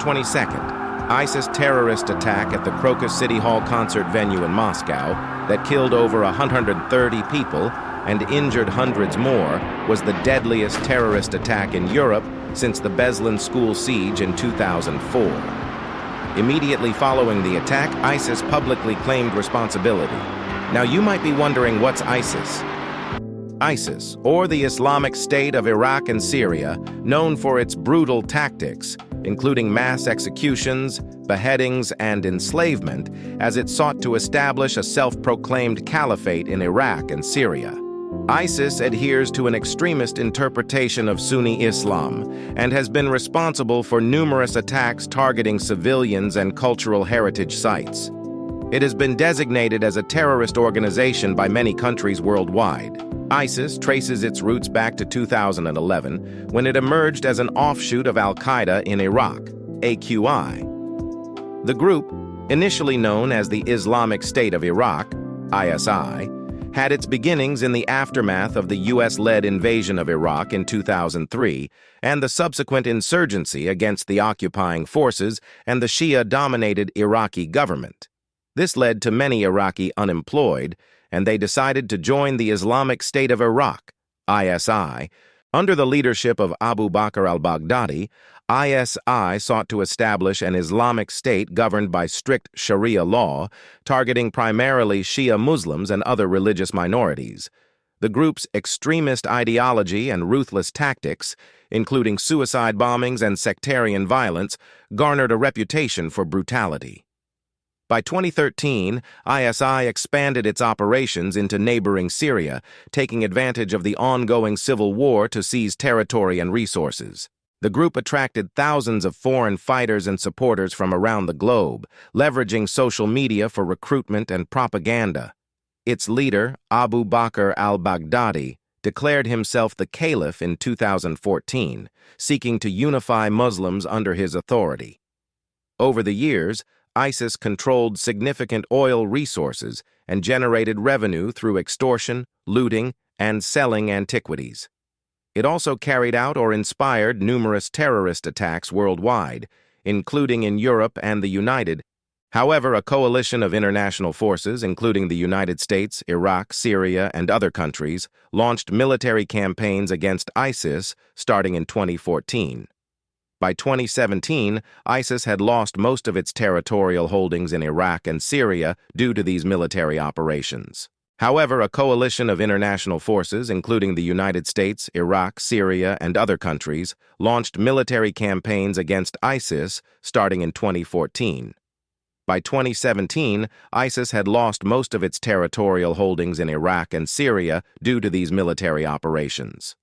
22nd, ISIS terrorist attack at the Crocus City Hall concert venue in Moscow that killed over 130 people and injured hundreds more was the deadliest terrorist attack in Europe since the Beslan school siege in 2004. Immediately following the attack, ISIS publicly claimed responsibility. Now you might be wondering, what's ISIS? ISIS, or the Islamic State of Iraq and Syria, known for its brutal tactics, including mass executions, beheadings, and enslavement, as it sought to establish a self-proclaimed caliphate in Iraq and Syria. ISIS adheres to an extremist interpretation of Sunni Islam and has been responsible for numerous attacks targeting civilians and cultural heritage sites. It has been designated as a terrorist organization by many countries worldwide. ISIS traces its roots back to 2011, when it emerged as an offshoot of Al-Qaeda in Iraq, AQI. The group, initially known as the Islamic State of Iraq, ISI, had its beginnings in the aftermath of the US-led invasion of Iraq in 2003 and the subsequent insurgency against the occupying forces and the Shia-dominated Iraqi government. This led to many Iraqi unemployed, and they decided to join the Islamic State of Iraq, ISI. Under the leadership of Abu Bakr al-Baghdadi, ISI sought to establish an Islamic state governed by strict Sharia law, targeting primarily Shia Muslims and other religious minorities. The group's extremist ideology and ruthless tactics, including suicide bombings and sectarian violence, garnered a reputation for brutality. By 2013, ISI expanded its operations into neighboring Syria, taking advantage of the ongoing civil war to seize territory and resources. The group attracted thousands of foreign fighters and supporters from around the globe, leveraging social media for recruitment and propaganda. Its leader, Abu Bakr al-Baghdadi, declared himself the caliph in 2014, seeking to unify Muslims under his authority. Over the years, ISIS controlled significant oil resources and generated revenue through extortion, looting, and selling antiquities. It also carried out or inspired numerous terrorist attacks worldwide, including in Europe and the United. However, a coalition of international forces, including the United States, Iraq, Syria, and other countries, launched military campaigns against ISIS starting in 2014. By 2017, ISIS had lost most of its territorial holdings in Iraq and Syria due to these military operations. However, a coalition of international forces, including the United States, Iraq, Syria, and other countries, launched military campaigns against ISIS starting in 2014. By 2017, ISIS had lost most of its territorial holdings in Iraq and Syria due to these military operations.